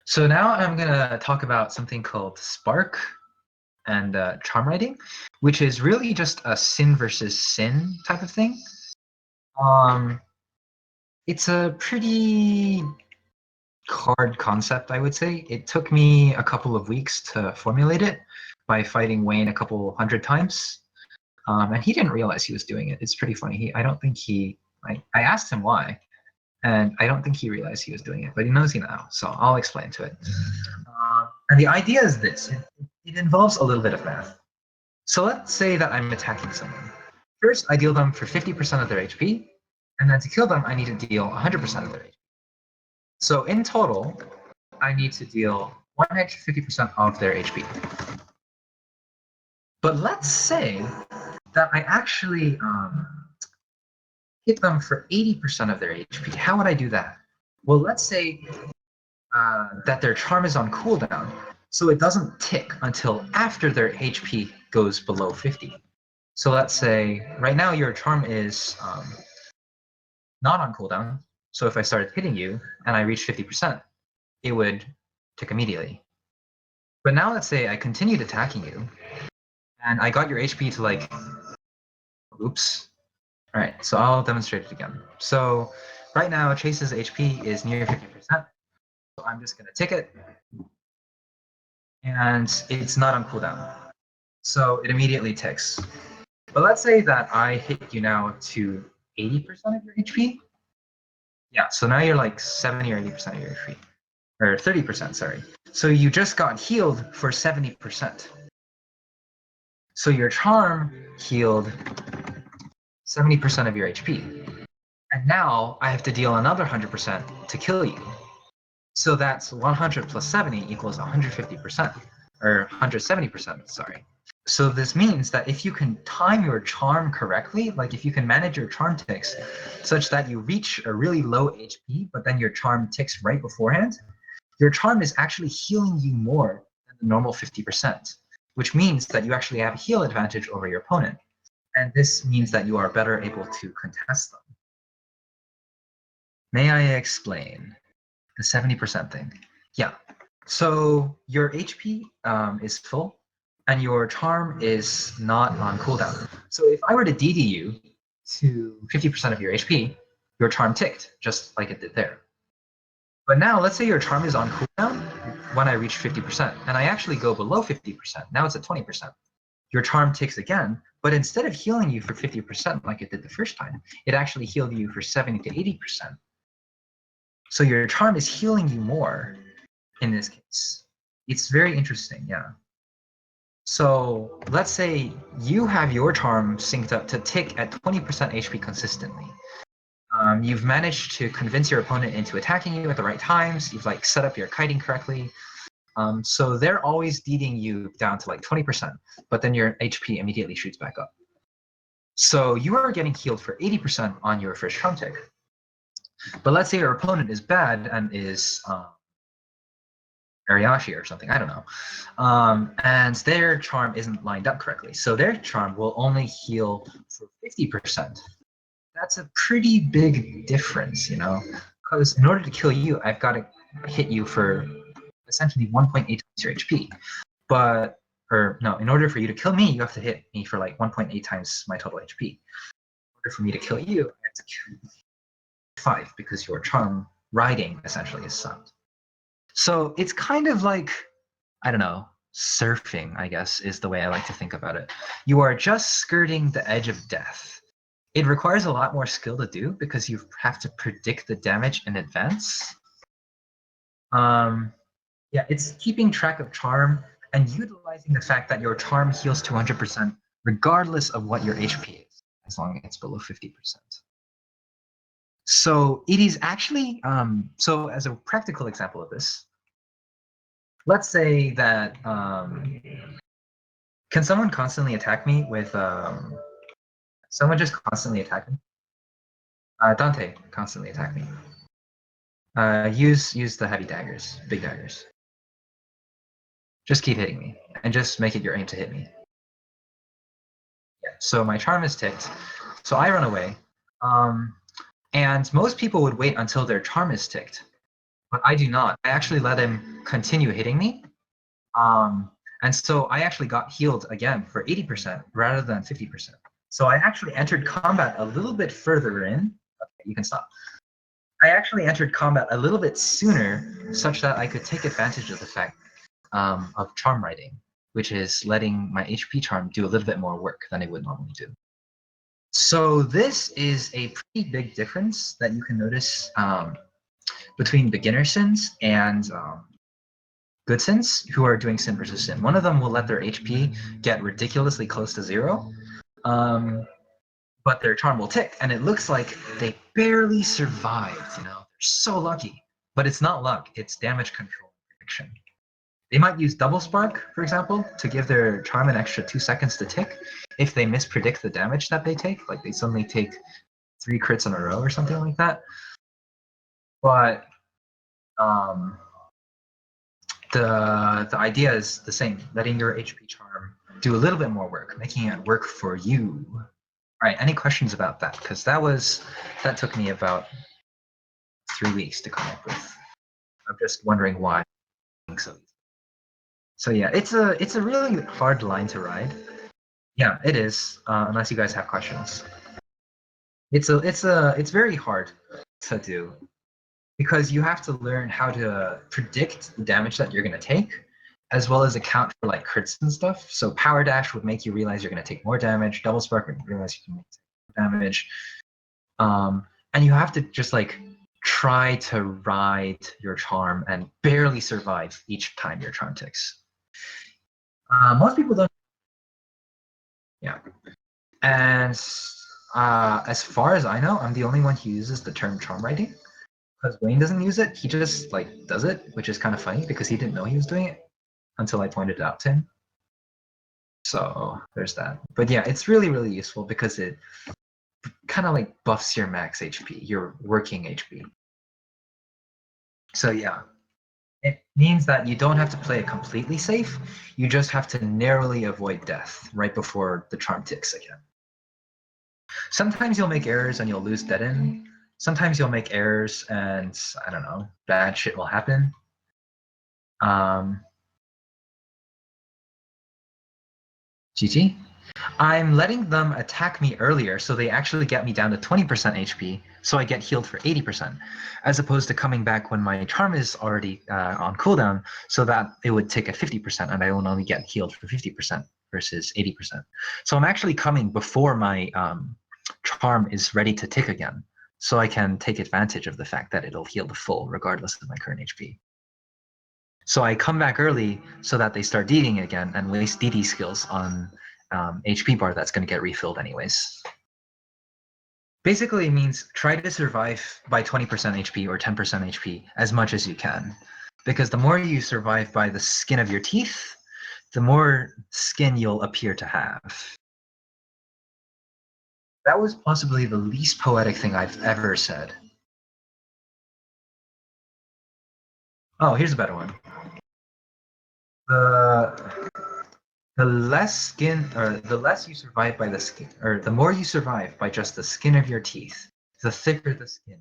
So now I'm gonna talk about something called spark and charm writing, which is really just a sin versus sin type of thing. Um, it's a pretty hard concept, I would say. It took me a couple of weeks to formulate it by fighting Wayne a couple hundred times. And he didn't realize he was doing it. It's pretty funny. I don't think I asked him why, and I don't think he realized he was doing it, but he knows now, so I'll explain to it. And the idea is this. It involves a little bit of math. So let's say that I'm attacking someone. First, I deal them for 50% of their HP, and then to kill them, I need to deal 100% of their HP. So in total, I need to deal 150% of their HP. But let's say that I actually hit them for 80% of their HP. How would I do that? Well, let's say that their charm is on cooldown, so it doesn't tick until after their HP goes below 50. So let's say right now your charm is not on cooldown. So if I started hitting you and I reached 50%, it would tick immediately. But now let's say I continued attacking you and I got your HP to like, oops. All right, so I'll demonstrate it again. So right now Chase's HP is near 50%. So I'm just gonna tick it and it's not on cooldown. So it immediately ticks. But let's say that I hit you now to 80% of your HP. Yeah, so now you're like 70 or 80% of your HP. Or 30%, sorry. So you just got healed for 70%. So your charm healed 70% of your HP. And now I have to deal another 100% to kill you. So that's 100 plus 70 equals 150%, or 170%, sorry. So this means that if you can time your charm correctly, like if you can manage your charm ticks such that you reach a really low HP, but then your charm ticks right beforehand, your charm is actually healing you more than the normal 50%, which means that you actually have a heal advantage over your opponent. And this means that you are better able to contest them. May I explain the 70% thing? Yeah. So your HP is full, and your charm is not on cooldown. So if I were to DD you to 50% of your HP, your charm ticked, just like it did there. But now, let's say your charm is on cooldown when I reach 50%, and I actually go below 50%. Now it's at 20%. Your charm ticks again, but instead of healing you for 50% like it did the first time, it actually healed you for 70 to 80%. So your charm is healing you more in this case. It's very interesting, yeah. So let's say you have your charm synced up to tick at 20% HP consistently. You've managed to convince your opponent into attacking you at the right times. You've like set up your kiting correctly. So they're always DDing you down to like 20%, but then your HP immediately shoots back up. So you are getting healed for 80% on your first charm tick. But let's say your opponent is bad and is Ariashi or something, I don't know. And their charm isn't lined up correctly. So their charm will only heal for 50%. That's a pretty big difference, you know? Because in order to kill you, I've got to hit you for essentially 1.8 times your HP. But, or no, in order for you to kill me, you have to hit me for like 1.8 times my total HP. In order for me to kill you, I have to kill you 5 because your charm riding essentially is sucked. So it's kind of like, I don't know, surfing, I guess, is the way I like to think about it. You are just skirting the edge of death. It requires a lot more skill to do because you have to predict the damage in advance. Yeah, it's keeping track of charm and utilizing the fact that your charm heals 200% regardless of what your HP is, as long as it's below 50%. So it is actually, so as a practical example of this, let's say that, can someone constantly attack me with, someone just constantly attack me? Dante, constantly attack me. Use the heavy daggers, big daggers. Just keep hitting me, and just make it your aim to hit me. Yeah, so my charm is ticked, so I run away. And most people would wait until their charm is ticked, but I do not. I actually let him continue hitting me. And so I actually got healed again for 80% rather than 50%. So I actually entered combat a little bit further in. Okay, you can stop. I actually entered combat a little bit sooner, such that I could take advantage of the fact of charm writing, which is letting my HP charm do a little bit more work than it would normally do. So this is a pretty big difference that you can notice between beginner sins and good sins who are doing sin versus sin. One of them will let their HP get ridiculously close to 0, but their charm will tick, and it looks like they barely survived. You know, they're so lucky, but it's not luck; it's damage control prediction. They might use double spark, for example, to give their charm an extra 2 seconds to tick if they mispredict the damage that they take, like they suddenly take 3 crits in a row or something like that. But the idea is the same, letting your HP charm do a little bit more work, making it work for you. All right, any questions about that? Because that took me about 3 weeks to come up with. I'm just wondering why. So yeah, it's a really hard line to ride. Yeah, it is. Unless you guys have questions, it's very hard to do because you have to learn how to predict the damage that you're gonna take, as well as account for like crits and stuff. So power dash would make you realize you're gonna take more damage. Double spark would realize you can take more damage. And you have to just like try to ride your charm and barely survive each time your charm ticks. Most people don't. Yeah. And as far as I know, I'm the only one who uses the term charm writing. Because Wayne doesn't use it, he just like does it, which is kind of funny because he didn't know he was doing it until I pointed it out to him. So there's that. But yeah, it's really, really useful because it kind of like buffs your max HP, your working HP. So yeah, it means that you don't have to play it completely safe. You just have to narrowly avoid death right before the charm ticks again. Sometimes you'll make errors and you'll lose dead end. Sometimes you'll make errors and I don't know, bad shit will happen. GG. I'm letting them attack me earlier so they actually get me down to 20% HP so I get healed for 80%, as opposed to coming back when my charm is already on cooldown so that it would tick at 50% and I will only get healed for 50% versus 80%. So I'm actually coming before my charm is ready to tick again, so I can take advantage of the fact that it'll heal the full regardless of my current HP. So I come back early so that they start DDing again and waste DD skills on HP bar that's going to get refilled anyways. Basically, it means try to survive by 20% HP or 10% HP as much as you can. Because the more you survive by the skin of your teeth, the more skin you'll appear to have. That was possibly the least poetic thing I've ever said. Oh, here's a better one. The less skin, or the less you survive by the skin, or the more you survive by just the skin of your teeth, the thicker the skin,